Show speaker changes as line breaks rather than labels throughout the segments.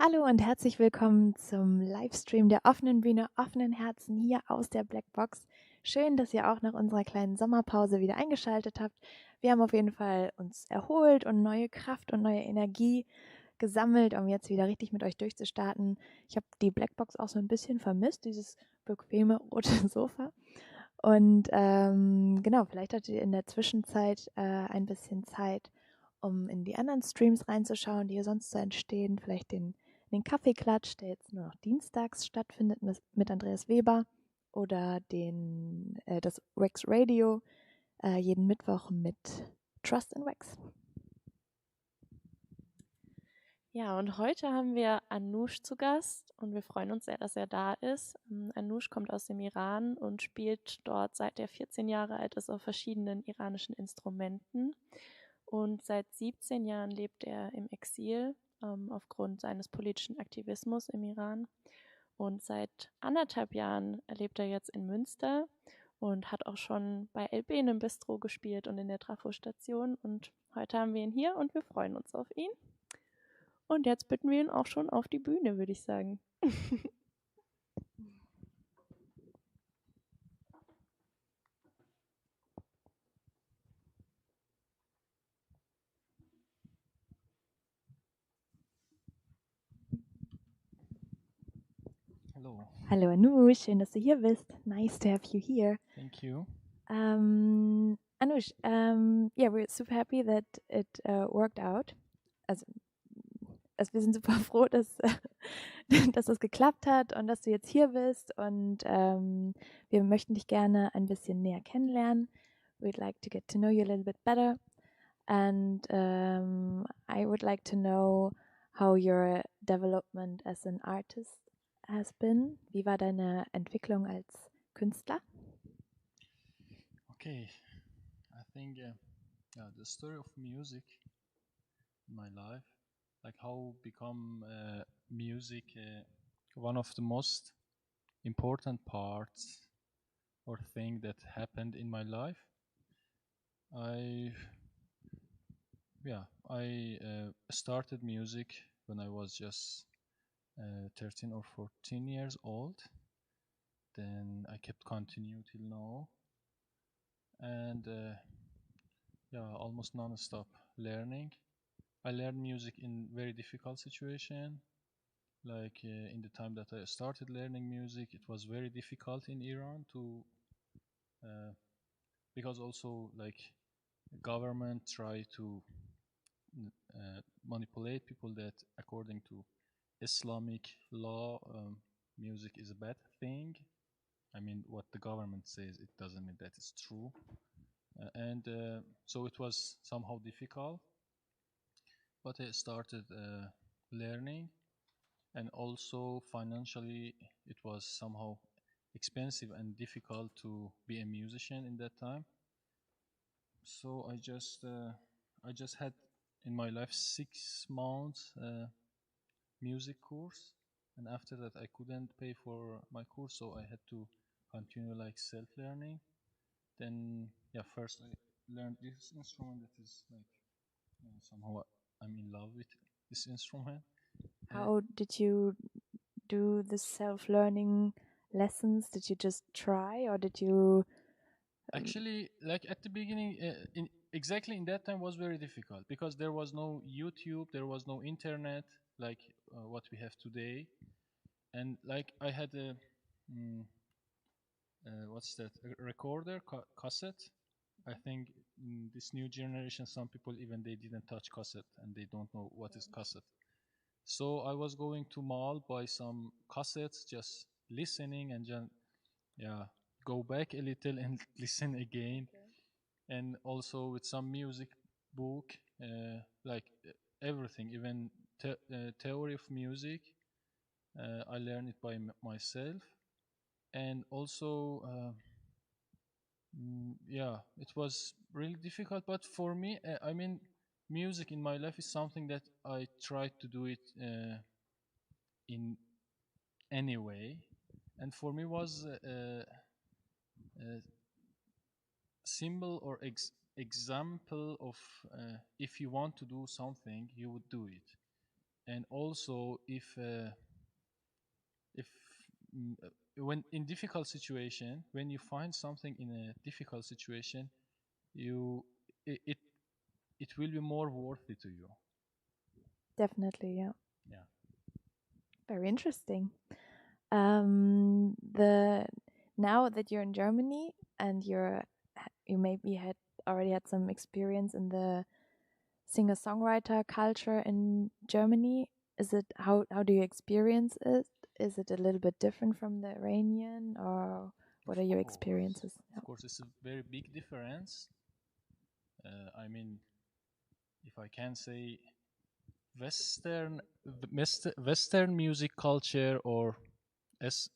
Hallo und herzlich willkommen zum Livestream der offenen Bühne, offenen Herzen hier aus der Blackbox. Schön, dass ihr auch nach unserer kleinen Sommerpause wieder eingeschaltet habt. Wir haben auf jeden Fall uns erholt und neue Kraft und neue Energie gesammelt, um jetzt wieder richtig mit euch durchzustarten. Ich habe die Blackbox auch so ein bisschen vermisst, dieses bequeme rote Sofa. Und genau, vielleicht hattet ihr in der Zwischenzeit ein bisschen Zeit, um in die anderen Streams reinzuschauen, die hier sonst so entstehen. Vielleicht den Kaffeeklatsch, der jetzt nur noch dienstags stattfindet mit Andreas Weber. Oder das Wax Radio jeden Mittwoch mit Trust in Wax.
Ja, und heute haben wir Anoosh zu Gast und wir freuen uns sehr, dass er da ist. Anoosh kommt aus dem Iran und spielt dort, seit er 14 Jahre alt ist, auf verschiedenen iranischen Instrumenten. Und seit 17 Jahren lebt er im Exil aufgrund seines politischen Aktivismus im Iran. Und seit 1,5 Jahren lebt er jetzt in Münster und hat auch schon bei elben im Bistro gespielt und in der Trafostation. Und heute haben wir ihn hier und wir freuen uns auf ihn. Und jetzt bitten wir ihn auch schon auf die Bühne, würde ich sagen.
Hello.
Hallo Anoosh, schön, dass du hier bist. Nice to have you here.
Thank you.
Anoosh, yeah, we're super happy that it worked out. Also wir sind super froh, dass, dass das geklappt hat und dass du jetzt hier bist. Und wir möchten dich gerne ein bisschen näher kennenlernen. We'd like to get to know you a little bit better. And I would like to know how your development as an artist has been. Wie war deine Entwicklung als Künstler?
Okay, I think the story of music in my life, like how become music one of the most important parts or thing that happened in my life. I started music when I was just 13 or 14 years old. Then I kept continue till now, and almost non-stop learning. I learned music in very difficult situation. Like in the time that I started learning music, it was very difficult in Iran to, because also like government try to manipulate people that according to Islamic law, music is a bad thing. I mean, what the government says, it doesn't mean that it's true. And so it was somehow difficult. But I started learning, and also financially it was somehow expensive and difficult to be a musician in that time. So I just had in my life 6 months music course, and after that I couldn't pay for my course, so I had to continue like self-learning. Then first I learned this instrument that is like somehow I'm in love with this instrument.
How did you do the self-learning lessons? Did you just try, or did you?
Actually, like at the beginning, in that time was very difficult because there was no YouTube, there was no internet like what we have today, and like I had a what's that, a recorder, cassette. I think in this new generation, some people even they didn't touch cassette and they don't know what is cassette. So I was going to mall, buy some cassettes, just listening and just go back a little and listen again. And also with some music book, like everything, even theory of music. I learned it by myself, and also it was really difficult. But for me, I mean, music in my life is something that I try to do it in any way, and for me was a symbol or example of if you want to do something, you would do it. and also if when in difficult situation, when you find something in a difficult situation, you it it, it will be more worthy to you.
Definitely, yeah.
Yeah.
Very interesting. The now that you're in Germany and you maybe already had some experience in the singer-songwriter culture in Germany. Is it how do you experience it? Is it a little bit different from the Iranian, or what are your experiences?
Of course, it's a very big difference. I mean, if I can say, Western music culture or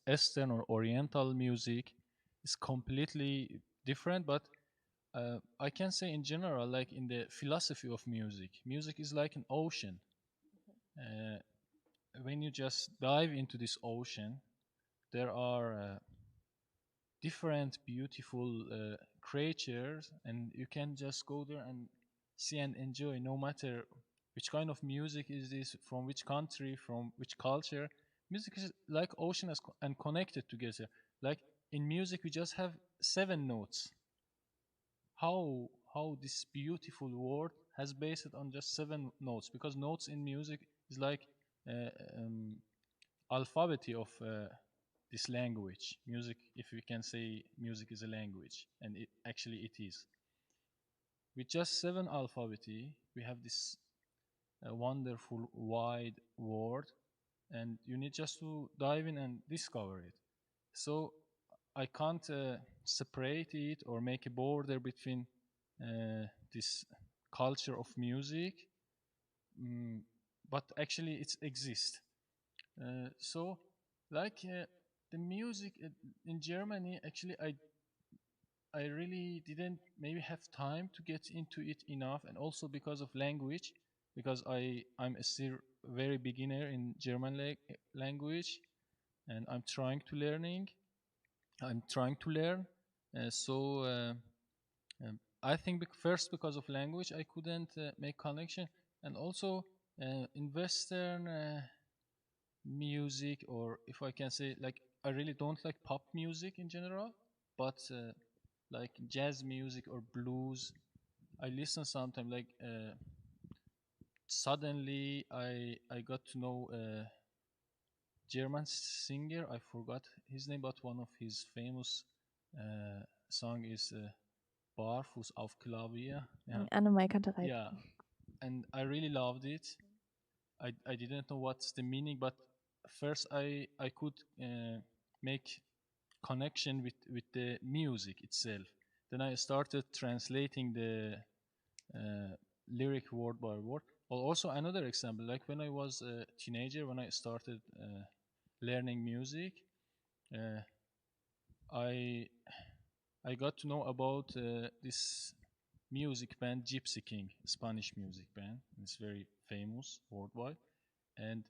Eastern or Oriental music is completely different. But I can say in general, like in the philosophy of music, music is like an ocean. Uh, when you just dive into this ocean, there are different beautiful creatures, and you can just go there and see and enjoy, no matter which kind of music is this, from which country, from which culture. Music is like ocean and connected together. Like in music we just have 7 notes. How this beautiful word has based on just 7 notes, because notes in music is like uh, um, alphabet of this language. Music, if we can say music is a language, and it actually it is. With just 7 alphabeti, we have this wonderful wide world, and you need just to dive in and discover it. So I can't separate it or make a border between this culture of music, mm, but actually it exists. So, like the music in Germany, actually, I really didn't maybe have time to get into it enough, and also because of language, because I'm still very beginner in German language, and I'm trying to learn. I think first because of language I couldn't make connection, and also in Western music, or if I can say, like, I really don't like pop music in general, but like jazz music or blues, I listen sometimes. Like suddenly I got to know a German singer. I forgot his name, but one of his famous song is Barfuß auf Klavier. Yeah,
Annemai Kantereit.
yeah, and I really loved it. I didn't know what's the meaning, but first I could make connection with the music itself. Then I started translating the lyric word by word. Well, also another example, like when I was a teenager, when I started learning music, uh, I I got to know about this music band Gypsy King, Spanish music band. It's very famous worldwide, and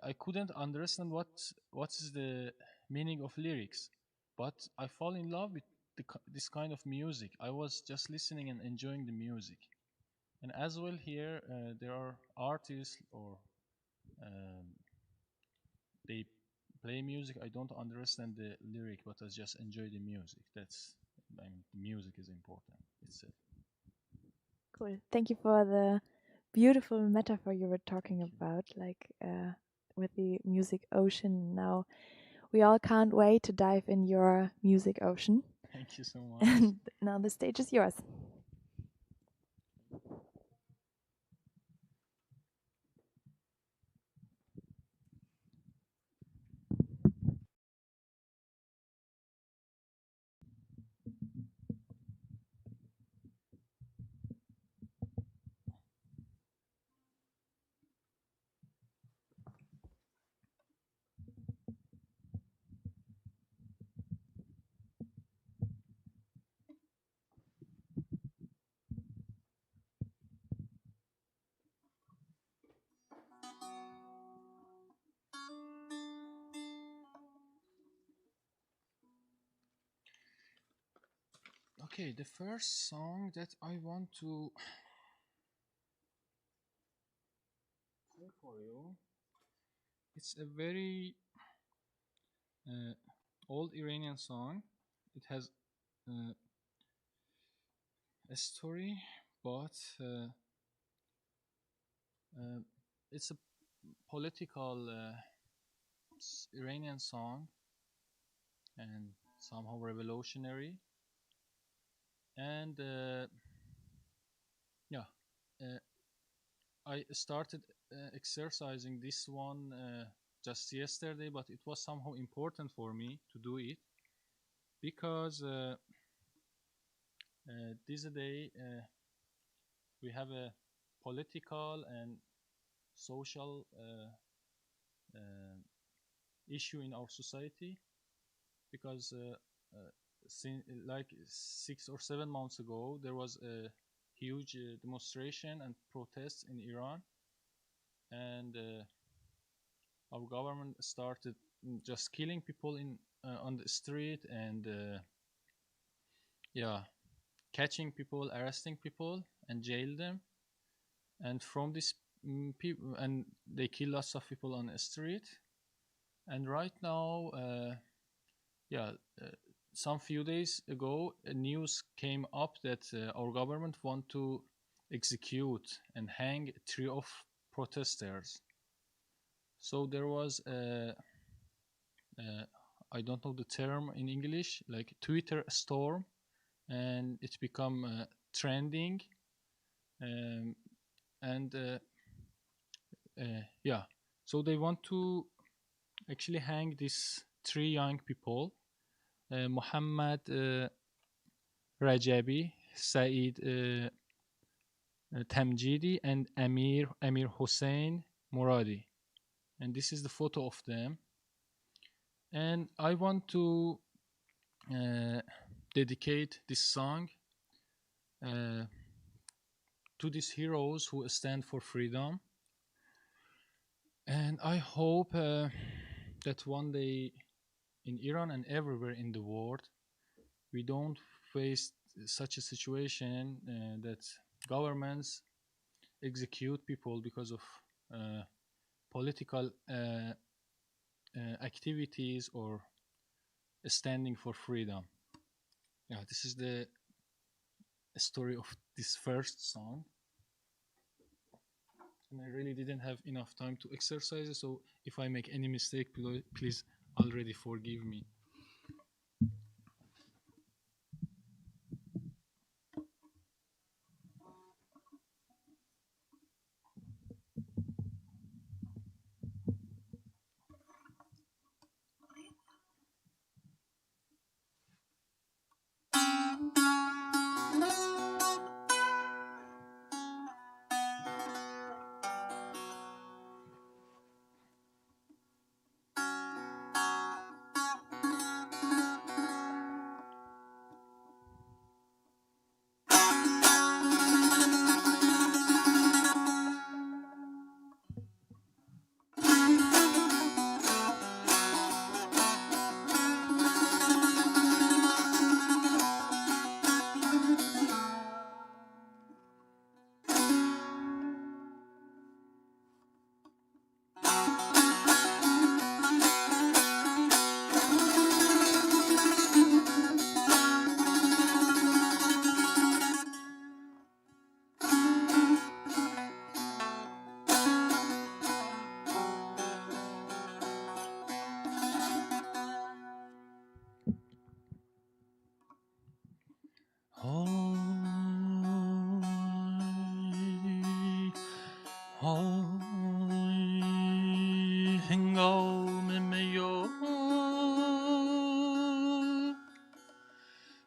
I couldn't understand what is the meaning of lyrics, but I fall in love with this kind of music. I was just listening and enjoying the music, and as well here there are artists, or um, they play music. I don't understand the lyric, but I just enjoy the music. I mean, the music is important itself.
Cool. Thank you for the beautiful metaphor you were talking about, like with the music ocean. Now we all can't wait to dive in your music ocean.
Thank you so much.
And now the stage is yours.
Okay, the first song that I want to sing for you. It's a very old Iranian song. It has a story, but it's a political Iranian song and somehow revolutionary. And yeah, uh, I started exercising this one just yesterday, but it was somehow important for me to do it because this day we have a political and social issue in our society because like 6 or 7 months ago there was a huge demonstration and protests in Iran, and our government started just killing people in on the street and yeah, catching people, arresting people, and jail them. And from this people, and they kill lots of people on the street. And right now, yeah, uh, some few days ago, a news came up that our government want to execute and hang 3 of protesters. So there was I don't know the term in English, like Twitter storm, and it's become trending. And yeah, so they want to actually hang these 3 young people, Muhammad Rajabi, Saeed Tamjidi, and Amir Hossein Moradi. And this is the photo of them. And I want to dedicate this song to these heroes who stand for freedom. And I hope that one day in Iran and everywhere in the world, we don't face such a situation that governments execute people because of political activities or standing for freedom. Yeah, this is the story of this first song. And I really didn't have enough time to exercise it, so if I make any mistake, please already forgive me. هنگام میو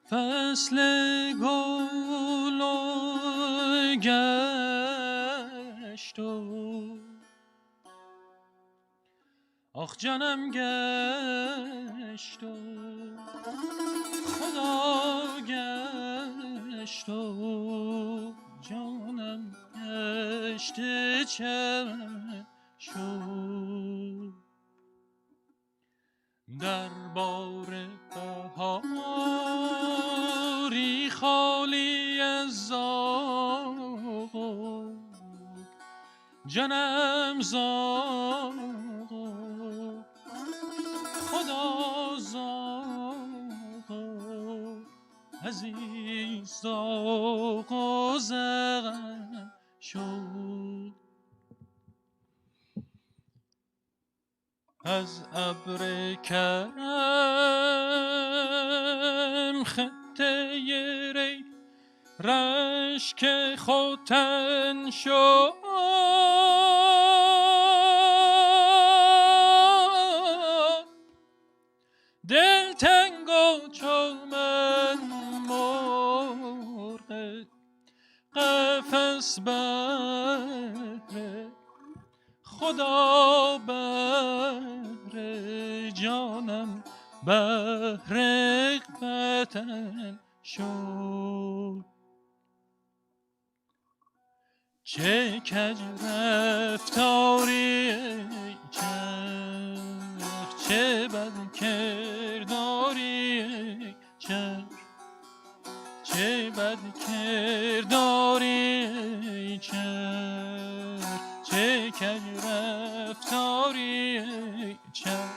فصل گل گشت آخ جانم گشت خدا گشت جانم گشت چه شد در بار بهاری خالی از زاغ جانم زاغ خدا زاغ عزیز زاغ و زغن شد از ابر کرم خطه ری رشک خوتن شد دل تنگ و چومن مرغ قفس بر خدا بهر جانم بهر وطن شد چه کج رفتاری ای چرخ چه بد کرداری ای چرخ چه بد کرداری ای چرخ چه کج رفتاری ای چرخ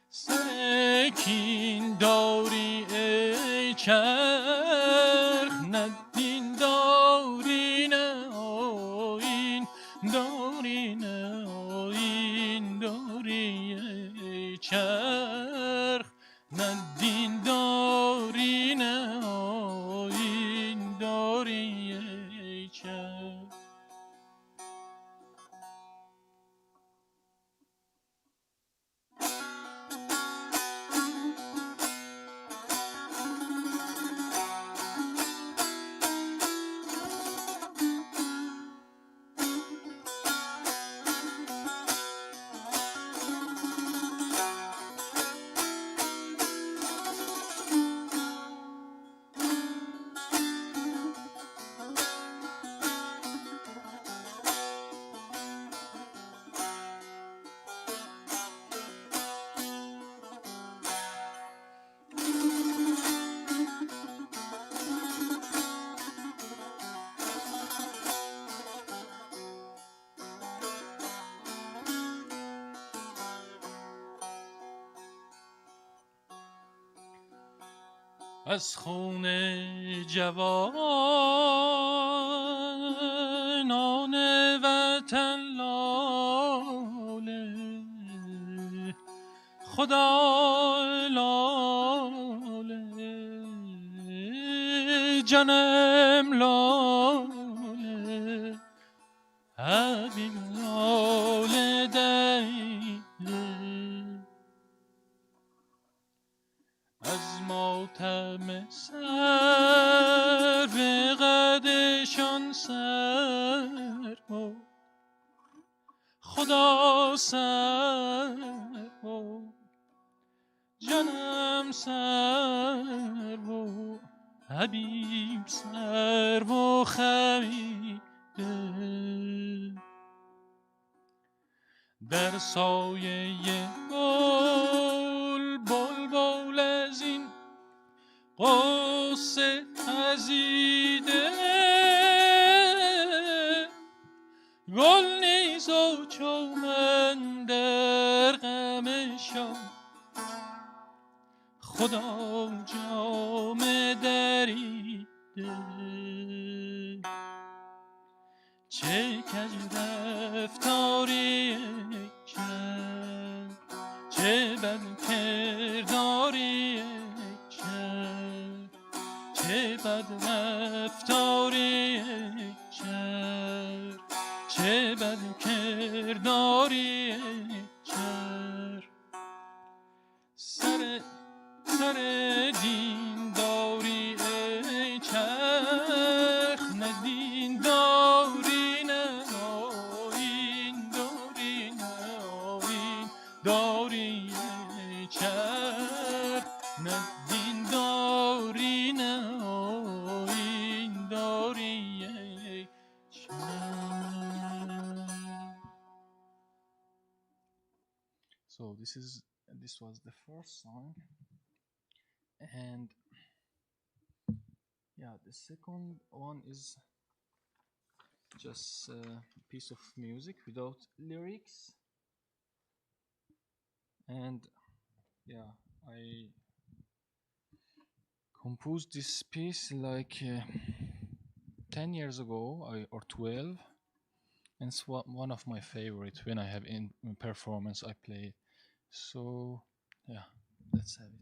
سر کین داری ای چرخ نه دین داری نه آیین داری نه آیین داری ای چرخ نه دین داری نه آیین داری ای چرخ از خون جوانان وطن لاله خدا لاله جانم لاله حبیب لاله دیله از ماتم سر به قدشان سر خدا سر جانم سر حبیب سر و خمیده در سایه گل بلبل از این قصه خزیده گل نیز و چومن در غمشان خدا جام دریده چه کج رفتاری کرد چه بد کرداری کرد چه بد رفتاری کرد چه بد کرداری کرد سر دین داری ای چرخ نه دین داری نه آیین داری نه آیین داری ای چرخ نه دین داری نه آیین داری ای چرخ. So this was the first song, and yeah, the second one is just a piece of music without lyrics. And yeah, I composed this piece like 10 years ago or 12, and it's one of my favorites. When I have in performance I play it. So yeah, let's have it.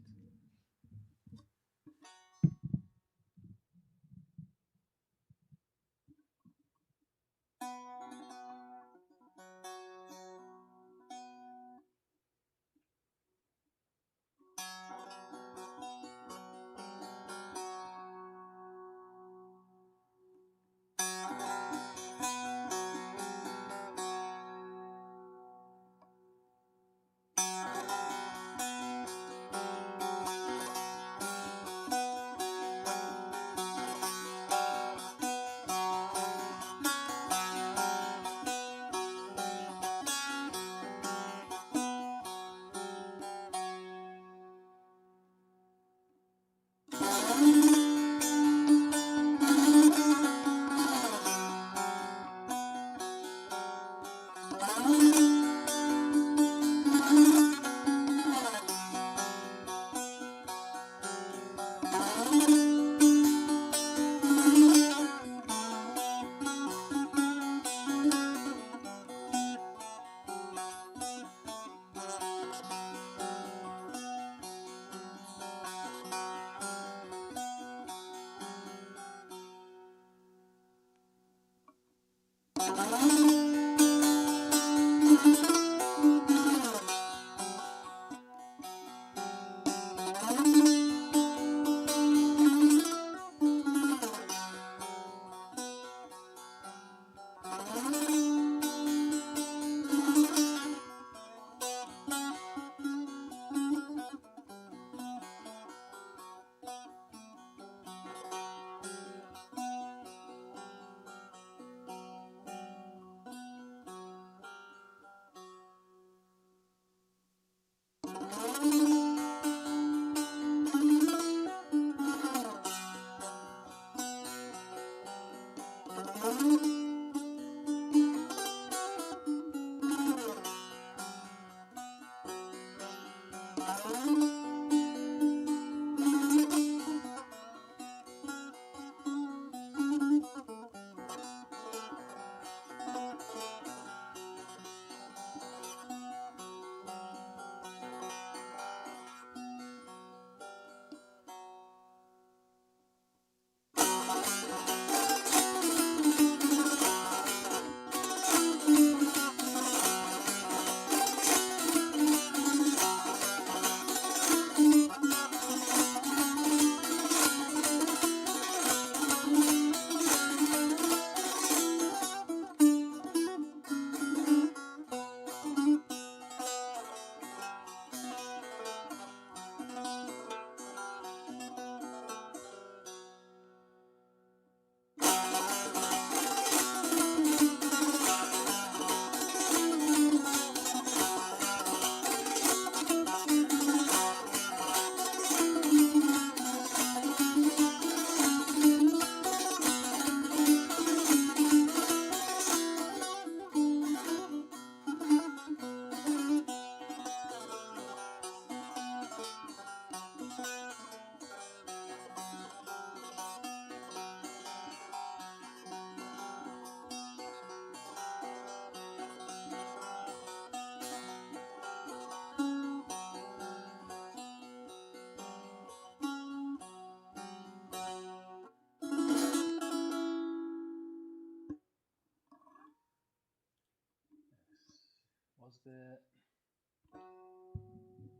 Was the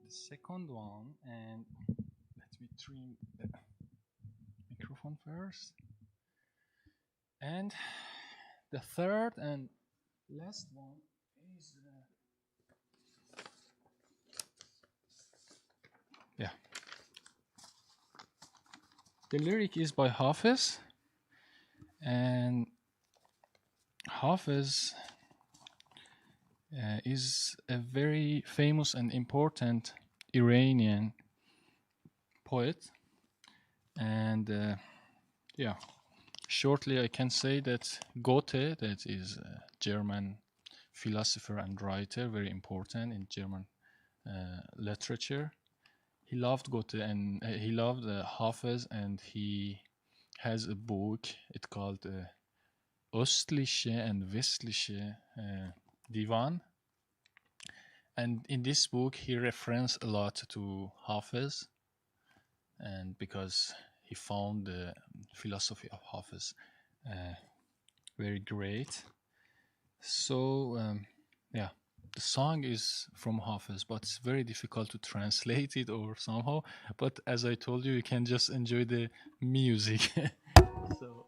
second one, and let me trim the microphone first. And the third and last one is yeah. The lyric is by Hafiz, and Hafiz is a very famous and important Iranian poet, and yeah, shortly, I can say that Goethe, that is a German philosopher and writer, very important in German literature. He loved Goethe and he loved Hafez, and he has a book. It's called Östliche and Westliche Divan. And in this book, he referenced a lot to Hafez, and because he found the philosophy of Hafez very great. So, yeah, the song is from Hafez, but it's very difficult to translate it or somehow. But as I told you, you can just enjoy the music. So.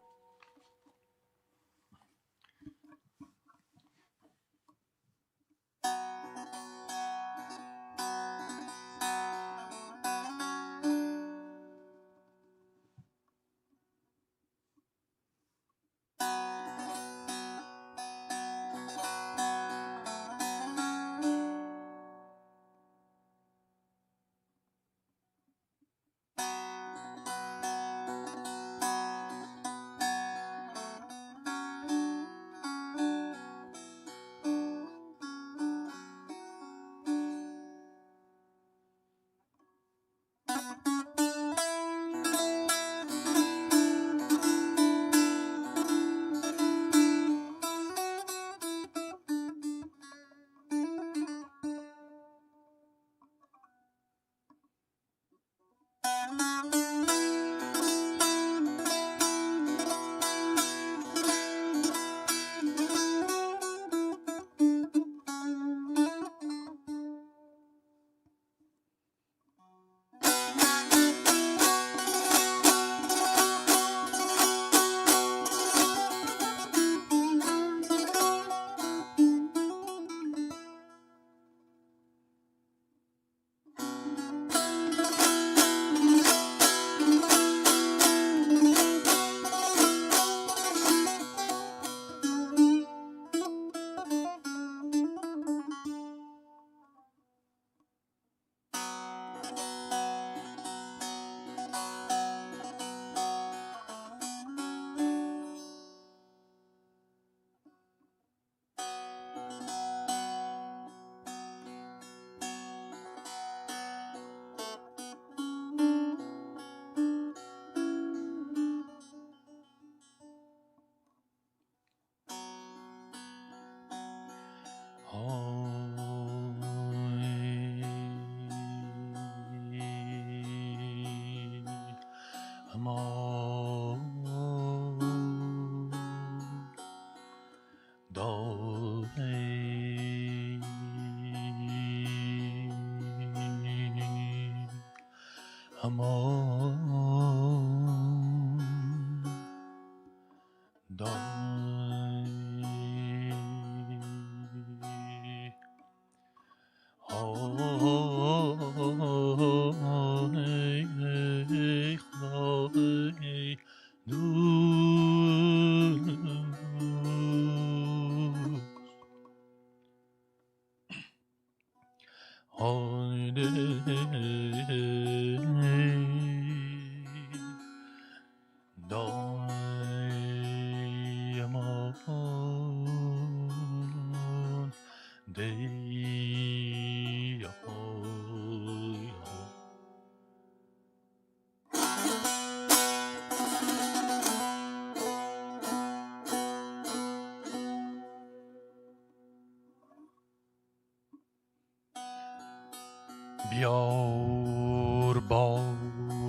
بیار باده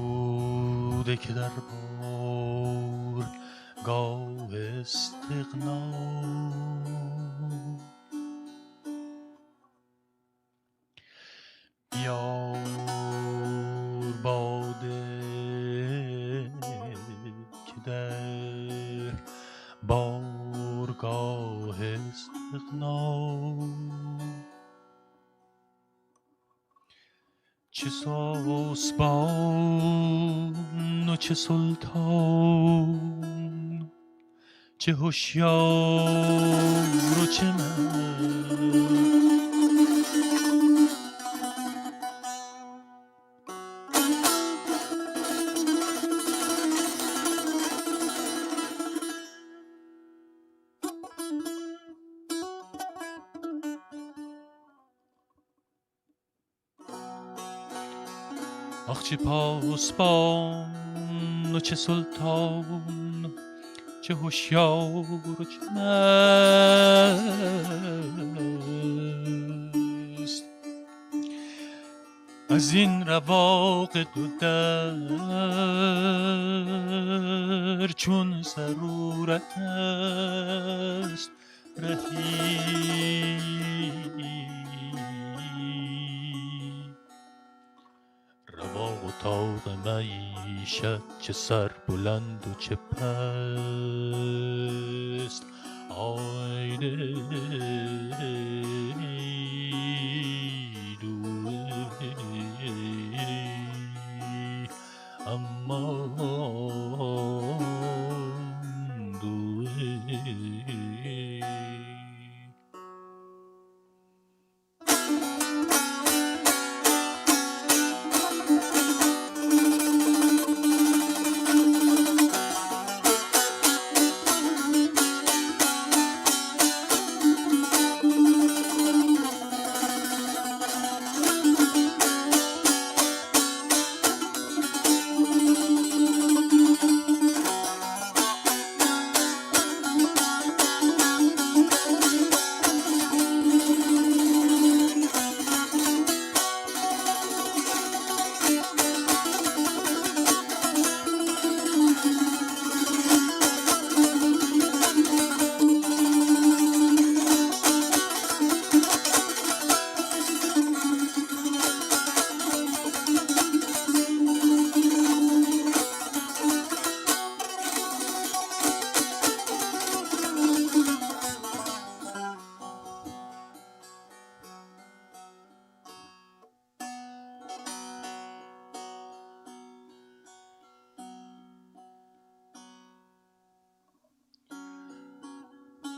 که در بارگاه استغنا بیار باده که در بارگاه استغنا چه ساسبان و چه سلطان، چه هوشیار و چه من، آخ چه پاسبان و چه سلطان، چه هوشیار و چه مست، از این رواق دو در چون ضرورت است رهی. رواق و طاق معیشت چه سر بلند و چه پست، آینه دوی اما دوی.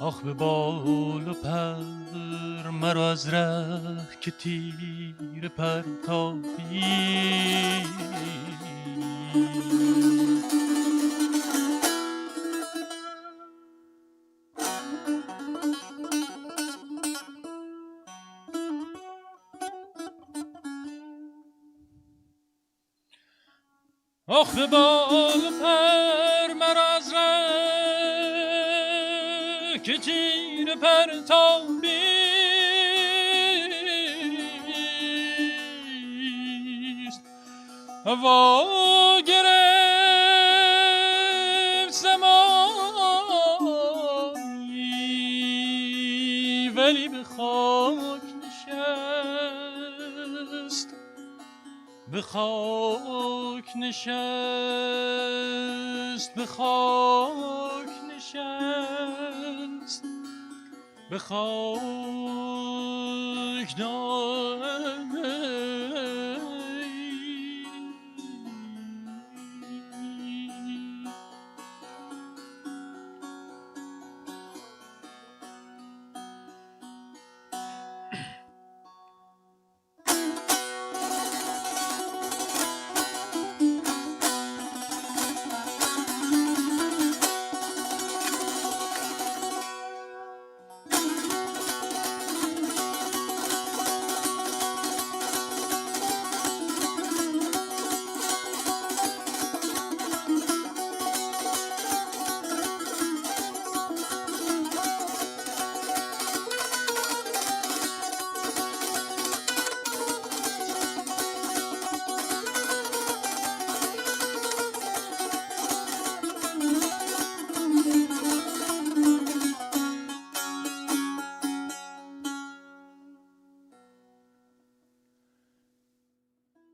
آخ به بال و پر مرا از ره که تیر پرتابی، آخ به بال و پر مرا از ره که تیر پرتابی، هوا گرفت زمانی ولی به خاک نشست، به خاک نشست، به خاک نشست، به خاک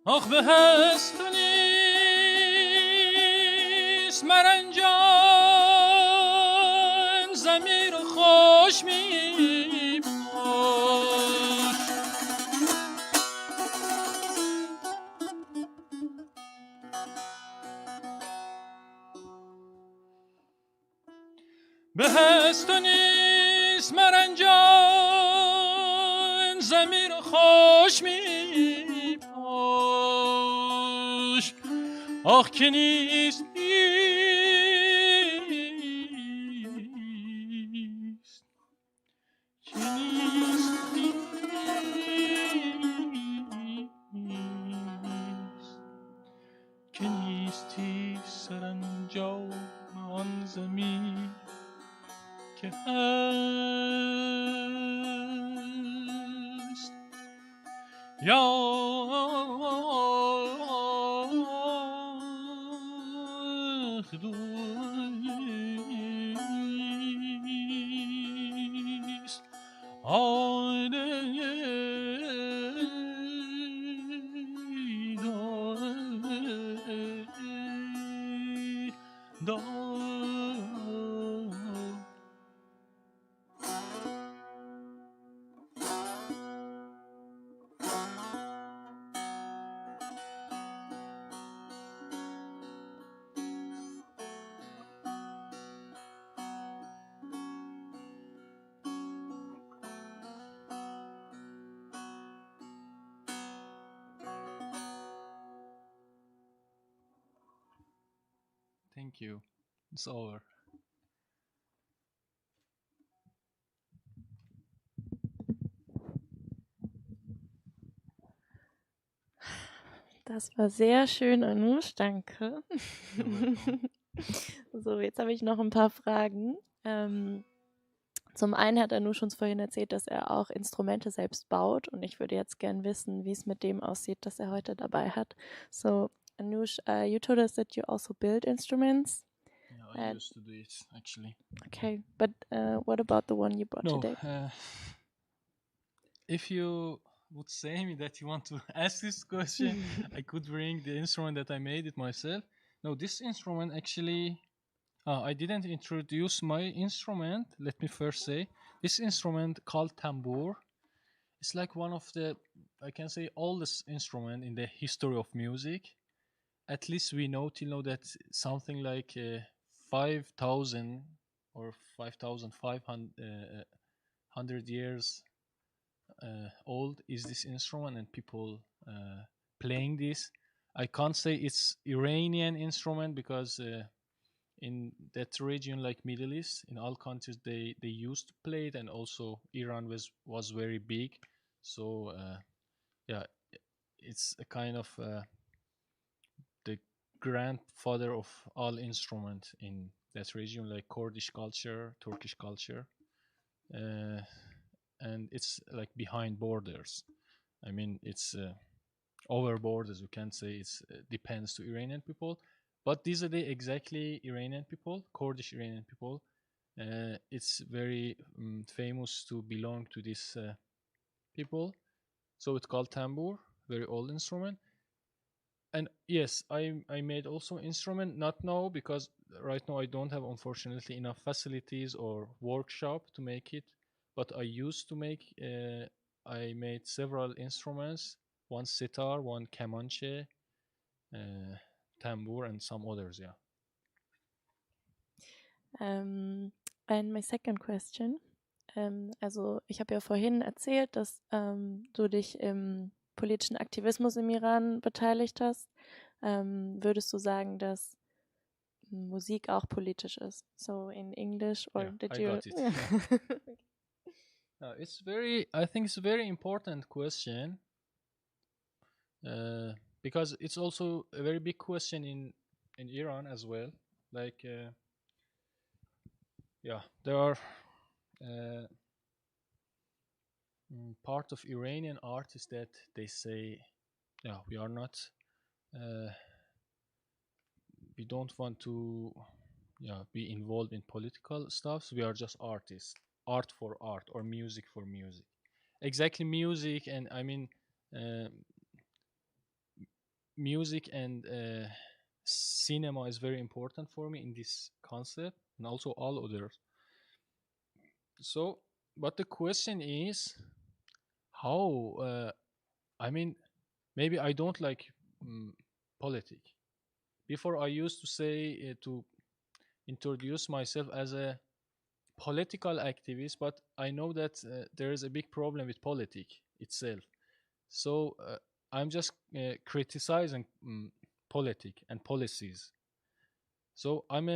آخ به هست و نیست مرنجان ضمیر و خوش می باش، به هست و نیست مرنجان ضمیر و خوش می باش، آخ که نیست نیست که نیست نیست. است یخدویست Thank you. It's over.
Das war sehr schön, Anoosh, danke.
You're welcome.
So, jetzt habe ich noch ein paar Fragen. Zum einen hat Anoosh uns vorhin erzählt, dass er auch Instrumente selbst baut und ich würde jetzt gern wissen, wie es mit dem aussieht, das er heute dabei hat. So, Anoosh, you told us that you also build instruments.
Yeah, I used to do it actually.
Okay, but what about the one you brought
No,
today?
if you would say me that you want to ask this question, I could bring the instrument that I made it myself. No, this instrument actually, I didn't introduce my instrument. Let me first say, this instrument called tambour. It's like one of the, I can say, oldest instrument in the history of music. At least we know till now that something like 5,000 or 5,500 years old is this instrument, and people playing this. I can't say it's Iranian instrument because in that region, like Middle East, in all countries they used to play it, and also Iran was very big. So yeah, it's a kind of the grandfather of all instrument in that region, like Kurdish culture, Turkish culture, and it's like behind borders. I mean, it's over borders. You can't say it's depends to Iranian people, but these are the exactly Iranian people, Kurdish Iranian people. It's very famous to belong to this people. So it's called tambour, very old instrument. And yes, I made also instrument, not now because right now I don't have unfortunately enough facilities or workshop to make it. But I used to make. I made several instruments. One sitar, one kamanche, tambour, and some others. Yeah.
And my second question. Also ich habe ja vorhin erzählt, dass du dich im politischen Aktivismus im Iran beteiligt hast. Würdest du sagen, dass Musik auch politisch ist? So in English, or
Yeah,
did
I
you?
got it. It's very. I think it's a very important question because it's also a very big question in Iran as well. Like, yeah, there are part of Iranian artists that they say, yeah, we are not. We don't want to be involved in political stuff. So we are just artists, art for art or music for music. Exactly, music, and I mean music and cinema is very important for me in this concept, and also all others. So, but the question is how. I mean, maybe I don't like politics. Before I used to say to introduce myself as a political activist, but I know that there is a big problem with politics itself. So I'm just criticizing politics and policies. So I'm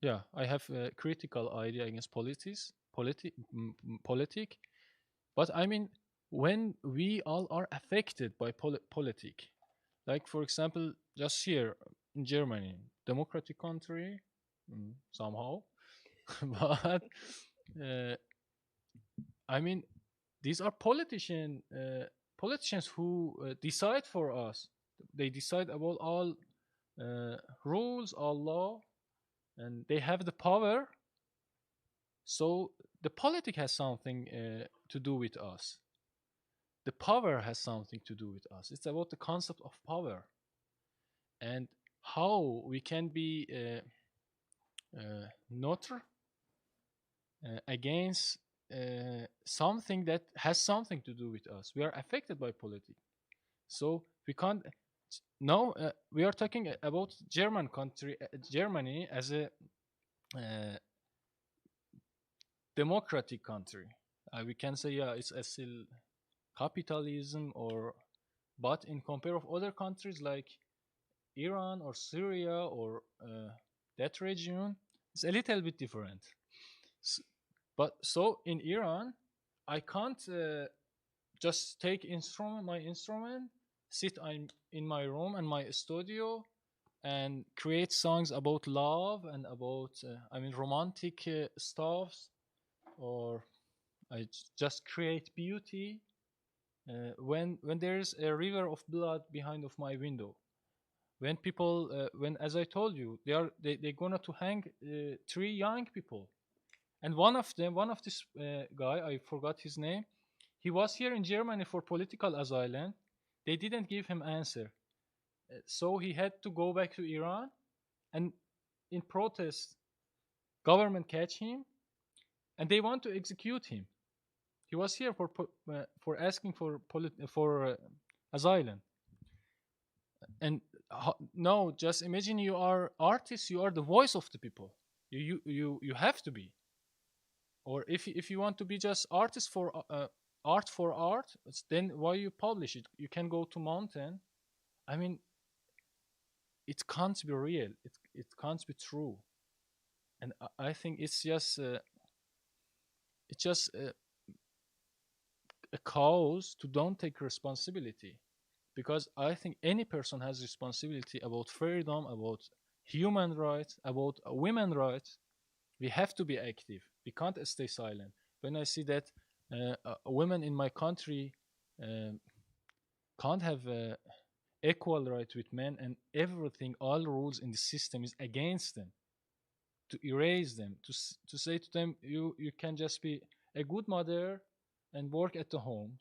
yeah, I have a critical idea against politic. But I mean, when we all are affected by politic, like for example, just here in Germany, democratic country, somehow, but I mean, these are politicians who decide for us. They decide about all rules, all law, and they have the power. So the politic has something to do with us. The power has something to do with us. It's about the concept of power and how we can be neutral against something that has something to do with us. We are affected by politics, so we can't. Now we are talking about Germany as a democratic country. We can say it's still capitalism, but in compare of other countries like Iran or Syria or that region, it's a little bit different. But so in Iran, I can't just take my instrument, sit in my room and my studio, and create songs about love and about romantic stuffs, or I just create beauty when there's a river of blood behind of my window. When people, when as I told you, they're gonna to hang 3 young people, and one of this guy, I forgot his name. He was here in Germany for political asylum. They didn't give him answer, so he had to go back to Iran, and in protest, government catch him, and they want to execute him. He was here for asking for asylum, and no, just imagine you are artists, you are the voice of the people. You have to be, or if you want to be just artist for art, then why you publish it? You can go to mountain. I mean, it can't be real. It can't be true, and I think it's just a cause to don't take responsibility, because I think any person has responsibility about freedom, about human rights, about women rights. We have to be active. We can't stay silent. When I see that women in my country can't have equal right with men, and everything, all rules in the system is against them, to erase them, to say to them, you can just be a good mother and work at the home,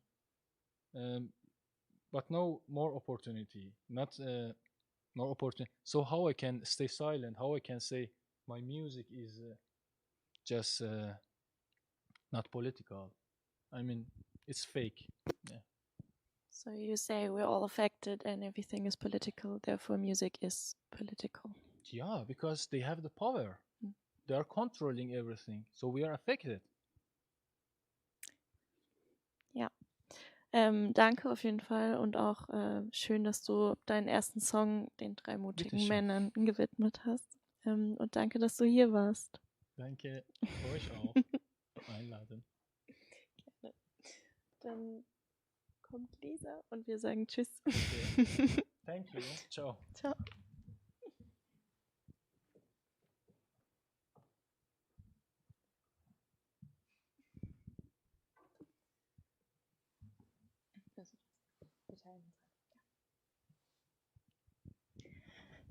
but no more opportunity, not more opportunity. So how I can stay silent? How I can say my music is just not political? I mean, it's fake. Yeah.
So you say we're all affected and everything is political, therefore music is political.
Yeah, because they have the power. They are controlling everything. So we are affected.
Ja. Danke auf jeden Fall und auch schön, dass du deinen ersten Song den 3 mutigen
Bitteschön.
Männern gewidmet hast. Und danke, dass du hier warst.
Danke euch auch. Einladen.
Gerne. Dann kommt Lisa und wir sagen Tschüss.
Okay. Thank you. Ciao.
Ciao.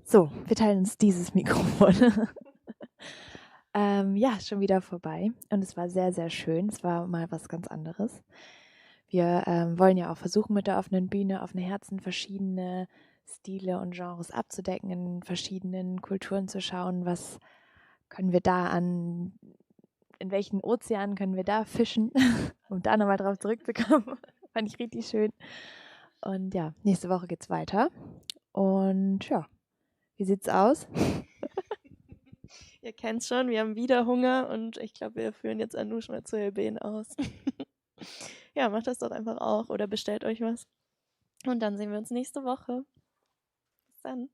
So, wir teilen uns dieses Mikrofon. Ja, schon wieder vorbei. Und es war sehr, sehr schön. Es war mal was ganz anderes. Wir wollen ja auch versuchen, mit der offenen Bühne, offene Herzen, verschiedene Stile und Genres abzudecken, in verschiedenen Kulturen zu schauen, was können wir da in welchen Ozeanen können wir da fischen, um da nochmal drauf zurückzukommen. Fand ich richtig schön. Und ja, nächste Woche geht's weiter. Und ja, wie sieht's aus?
Ihr kennt's schon, wir haben wieder Hunger und ich glaube, wir führen jetzt Anoosh mal zu elben aus. Ja, macht das doch einfach auch oder bestellt euch was. Und dann sehen wir uns nächste Woche. Bis dann.